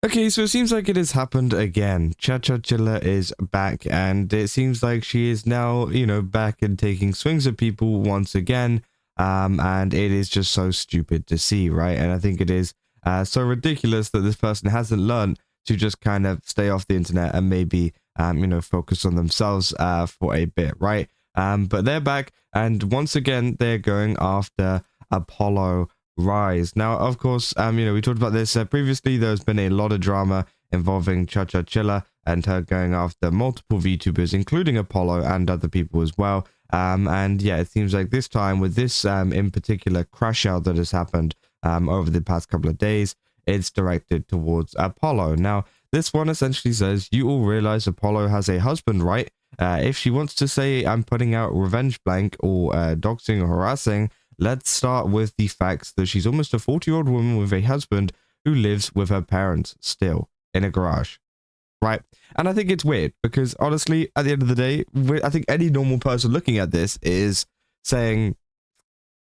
Okay, so it seems like it has happened again. ChaChaChilla is back, and it seems like she is now, back and taking swings at people once again. And it is just so stupid to see, right? And I think it is so ridiculous that this person hasn't learned to just kind of stay off the internet and maybe, focus on themselves for a bit, right? But they're back, and once again, they're going after ApolloRyze. Now, of course, we talked about this previously. There's been a lot of drama involving ChaChaChilla and her going after multiple VTubers, including Apollo and other people as well. And yeah, it seems like this time with this in particular crash out that has happened over the past couple of days, it's directed towards Apollo. Now, this one essentially says, you all realize Apollo has a husband, right? If she wants to say I'm putting out revenge blank or doxing or harassing, let's start with the facts that she's almost a 40-year-old woman with a husband who lives with her parents still in a garage. Right. And I think it's weird because honestly, at the end of the day, I think any normal person looking at this is saying,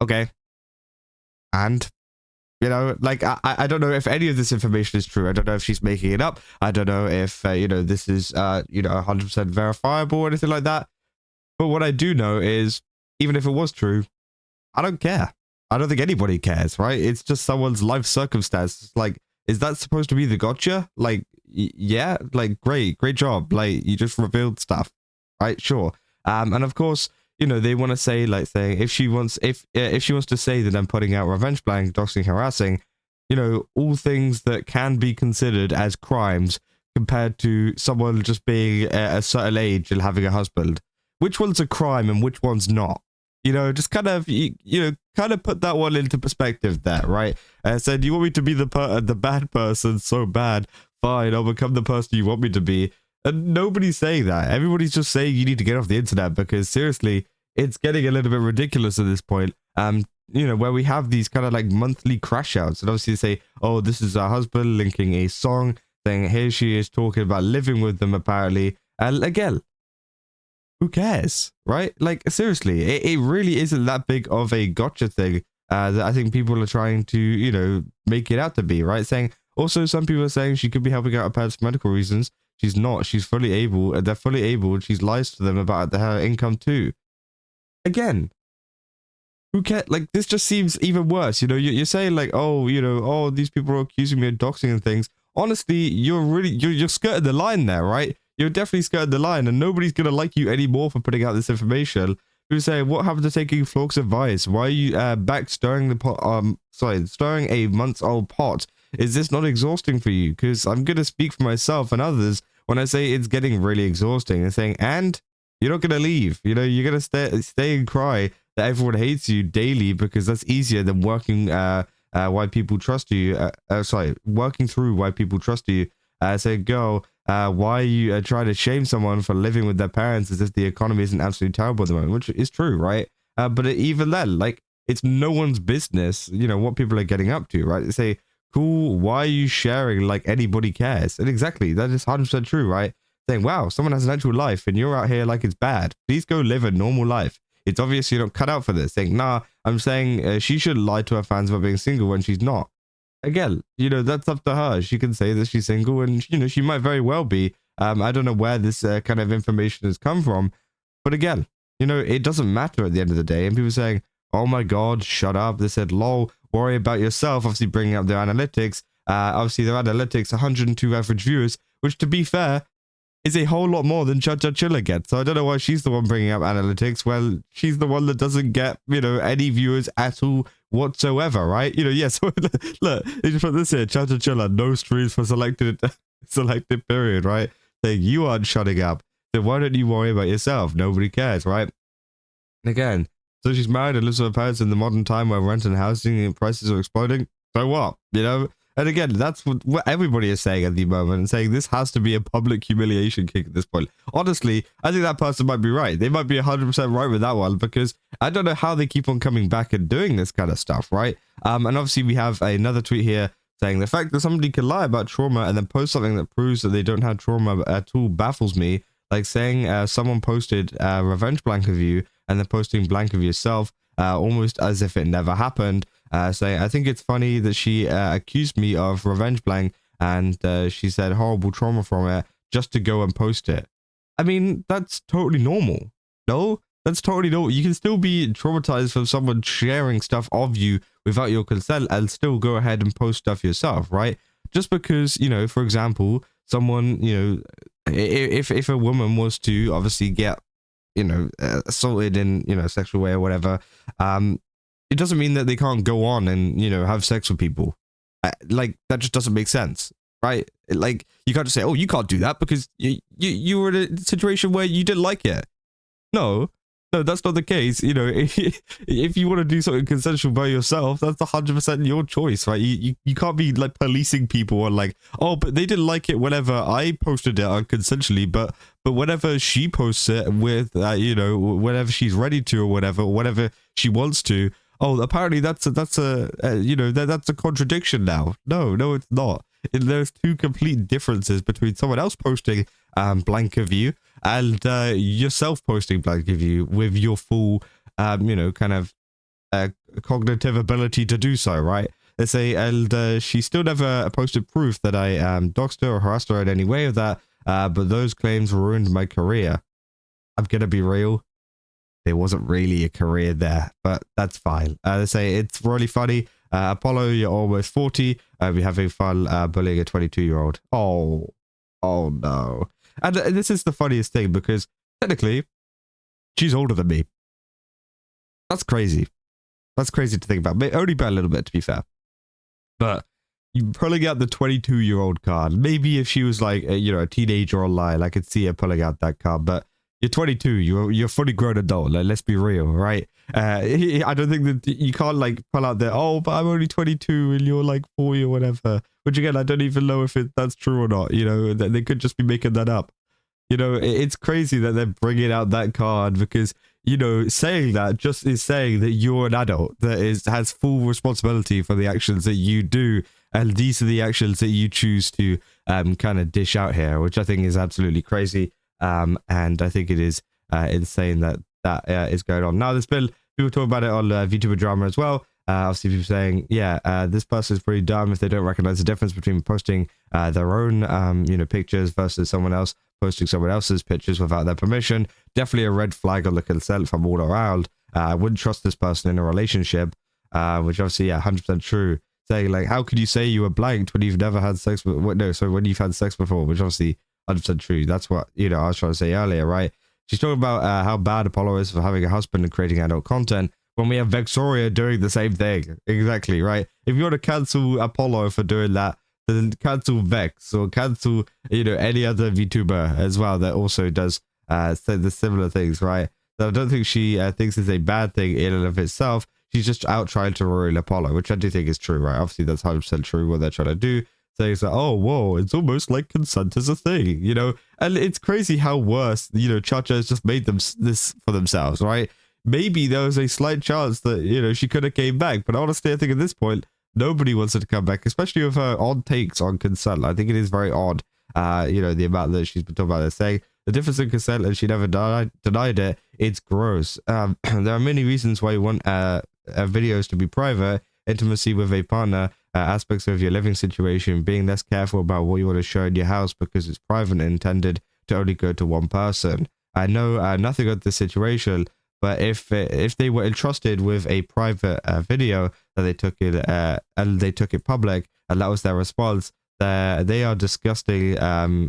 okay, and, like, I don't know if any of this information is true. I don't know if she's making it up. I don't know if, this is, 100% verifiable or anything like that. But what I do know is, even if it was true, I don't care. I don't think anybody cares, right? It's just someone's life circumstance. Like, is that supposed to be the gotcha? Like, yeah, like, great job. Like, you just revealed stuff, right? Sure. And of course, they want to say, like, saying if she wants to say that I'm putting out revenge blank, doxing, harassing, all things that can be considered as crimes compared to someone just being a certain age and having a husband. Which one's a crime and which one's not? Just kind of, kind of put that one into perspective there, right? I said, you want me to be the bad person so bad? Fine, I'll become the person you want me to be. And nobody's saying that. Everybody's just saying you need to get off the internet because seriously, it's getting a little bit ridiculous at this point. Where we have these kind of like monthly crash outs and obviously say, oh, this is her husband linking a song saying here she is talking about living with them apparently. And again, who cares, right? Like, seriously, it really isn't that big of a gotcha thing that I think people are trying to, make it out to be, right? Saying, also, some people are saying she could be helping out her parents for medical reasons. She's not. She's fully able. They're fully able. She's lies to them about her income too. Again, who cares? Like, this just seems even worse. You're saying like, oh, these people are accusing me of doxing and things. Honestly, you're skirting the line there, right? You're definitely skirting the line, and nobody's gonna like you anymore for putting out this information. People say, what happened to taking Flork's advice? Why are you back stirring the pot? Stirring a months-old pot. Is this not exhausting for you? Because I'm gonna speak for myself and others when I say it's getting really exhausting. And saying, and you're not gonna leave. You're gonna stay and cry that everyone hates you daily because that's easier than working. Why people trust you. Working through why people trust you. Say, girl, why are you trying to shame someone for living with their parents as if the economy isn't absolutely terrible at the moment, which is true, right? But even then, like, it's no one's business, what people are getting up to, right? They say, cool, why are you sharing like anybody cares? And exactly, that is 100% true, right? Saying, wow, someone has an actual life and you're out here like it's bad. Please go live a normal life. It's obvious you're not cut out for this. Saying, nah, I'm saying she shouldn't lie to her fans about being single when she's not. Again, that's up to her. She can say that she's single and, she might very well be. I don't know where this kind of information has come from. But again, it doesn't matter at the end of the day. And people saying, oh my God, shut up. They said, lol, worry about yourself. Obviously bringing up their analytics. Obviously their analytics, 102 average viewers, which to be fair, is a whole lot more than ChaChaChilla gets. So I don't know why she's the one bringing up analytics. Well, she's the one that doesn't get, any viewers at all whatsoever, right? Yes. Look, they just put this here. ChaChaChilla, no streams for selected period, right? Saying you aren't shutting up. So why don't you worry about yourself? Nobody cares, right? And again, so she's married and lives with her parents in the modern time where rent and housing prices are exploding. So what? And again, that's what everybody is saying at the moment and saying this has to be a public humiliation kick at this point. Honestly, I think that person might be right. They might be 100% right with that one because I don't know how they keep on coming back and doing this kind of stuff, right? And obviously we have another tweet here saying the fact that somebody can lie about trauma and then post something that proves that they don't have trauma at all baffles me. Like saying someone posted revenge blank of you and then posting blank of yourself almost as if it never happened. Saying, I think it's funny that she accused me of revenge blank and she said horrible trauma from it just to go and post it. I mean, that's totally normal. No, that's totally normal. You can still be traumatized from someone sharing stuff of you without your consent and still go ahead and post stuff yourself, right? Just because, you know, for example, someone, you know, if a woman was to obviously get, you know, assaulted in, you know, a sexual way or whatever, it doesn't mean that they can't go on and, you know, have sex with people. Like, that just doesn't make sense, right? Like, you can't just say, oh, you can't do that because you were in a situation where you didn't like it. No, that's not the case. You know, if you want to do something consensual by yourself, that's 100% your choice, right? You can't be like policing people on like, oh, but they didn't like it whenever I posted it unconsensually, but whenever she posts it with, you know, whenever she's ready to or whatever she wants to, oh, apparently that's a you know, that's a contradiction now. No, it's not. There's two complete differences between someone else posting blank of you and yourself posting blank of you with your full, you know, kind of cognitive ability to do so, right? They say, and she still never posted proof that I doxed her or harassed her in any way of that, but those claims ruined my career. I'm gonna be real. There wasn't really a career there, but that's fine. They say it's really funny. Apollo, you're almost 40. We're having fun bullying a 22-year-old. Oh no. And this is the funniest thing because technically, she's older than me. That's crazy. That's crazy to think about. Only by a little bit, to be fair. But you pulling out the 22-year-old card. Maybe if she was like, you know, a teenager online, I could see her pulling out that card. But you're 22. You're a fully grown adult. Like, let's be real, right? I don't think that you can't like pull out there. Oh, but I'm only 22 and you're like 40 or whatever. Which again, I don't even know if that's true or not. You know, they could just be making that up. You know, it's crazy that they're bringing out that card because, you know, saying that just is saying that you're an adult that has full responsibility for the actions that you do, and these are the actions that you choose to kind of dish out here, which I think is absolutely crazy. And I think it is insane that is going on. Now, there's been people talking about it on VTuber drama as well. Obviously, people saying, yeah, this person's pretty dumb if they don't recognize the difference between posting their own, you know, pictures versus someone else posting someone else's pictures without their permission. Definitely a red flag on the consent from all around. I wouldn't trust this person in a relationship, which obviously, yeah, 100% true. Saying like, how could you say you were blanked when you've never had sex? No, so when you've had sex before, which obviously 100% true. That's what, you know, I was trying to say earlier, right? She's talking about how bad Apollo is for having a husband and creating adult content when we have Vexoria doing the same thing. Exactly, right? If you want to cancel Apollo for doing that, then cancel Vex or cancel, you know, any other VTuber as well that also does say the similar things, right? So I don't think she thinks it's a bad thing in and of itself. She's just out trying to ruin Apollo, which I do think is true, right? Obviously, that's 100% true what they're trying to do. Saying so, oh, whoa, it's almost like consent is a thing, you know? And it's crazy how worse, you know, ChaCha has just made them this for themselves, right? Maybe there was a slight chance that, you know, she could have came back. But honestly, I think at this point, nobody wants her to come back, especially with her odd takes on consent. I think it is very odd, you know, the amount that she's been talking about. They're saying the difference in consent and she never denied it. It's gross. There are many reasons why you want videos to be private, intimacy with a partner, aspects of your living situation, being less careful about what you want to show in your house because it's private and intended to only go to one person. I know nothing of this situation, but if they were entrusted with a private video that they took it and they took it public, and that was their response, they are disgusting,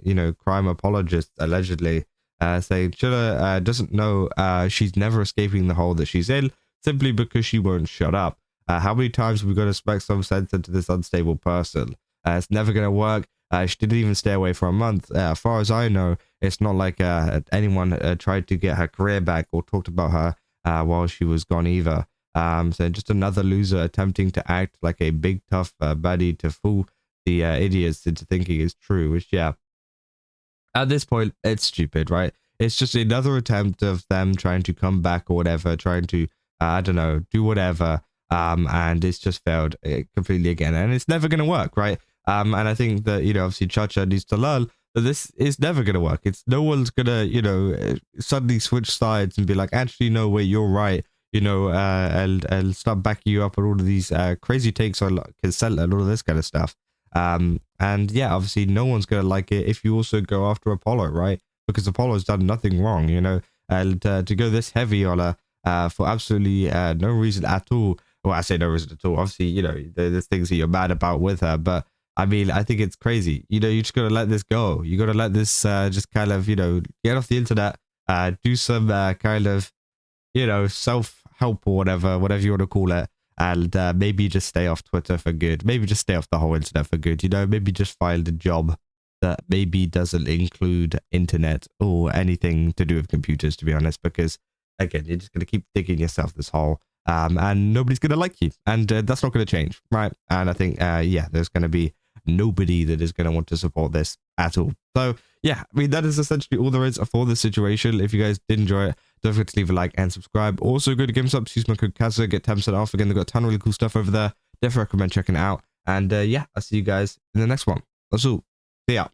you know, crime apologists allegedly, saying Chilla doesn't know she's never escaping the hole that she's in simply because she won't shut up. How many times have we got to spec some sense into this unstable person? It's never going to work. She didn't even stay away for a month. As far as I know, it's not like anyone tried to get her career back or talked about her while she was gone either. So just another loser attempting to act like a big tough baddie to fool the idiots into thinking it's true, which, yeah, at this point, it's stupid, right? It's just another attempt of them trying to come back or whatever, trying to, I don't know, do whatever. And it's just failed completely again, and it's never going to work, right? And I think that, you know, obviously ChaCha needs to learn that this is never going to work. It's no one's going to, you know, suddenly switch sides and be like, actually, no, wait, you're right, you know, and start backing you up on all of these crazy takes on consent and all of this kind of stuff. And yeah, obviously no one's gonna like it if you also go after Apollo, right? Because Apollo's done nothing wrong, you know. And to go this heavy on her for absolutely no reason at all. Well, I say no reason at all. Obviously, you know, there's things that you're mad about with her, but I mean, I think it's crazy. You know, you just gotta let this go. You gotta let this just kind of, you know, get off the internet, do some kind of, you know, self-help or whatever you want to call it. And maybe just stay off Twitter for good. Maybe just stay off the whole internet for good. You know, maybe just find a job that maybe doesn't include internet or anything to do with computers, to be honest, because again, you're just going to keep digging yourself this hole. And nobody's going to like you. And that's not going to change, right? And I think, yeah, there's going to be nobody that is going to want to support this at all. So, yeah, I mean, that is essentially all there is for this situation. If you guys did enjoy it, don't forget to leave a like and subscribe. Also, go to GameStop, use my code ChaChaChilla, get 10% off. Again, they've got a ton of really cool stuff over there. Definitely recommend checking it out. And yeah, I'll see you guys in the next one. That's all. See ya.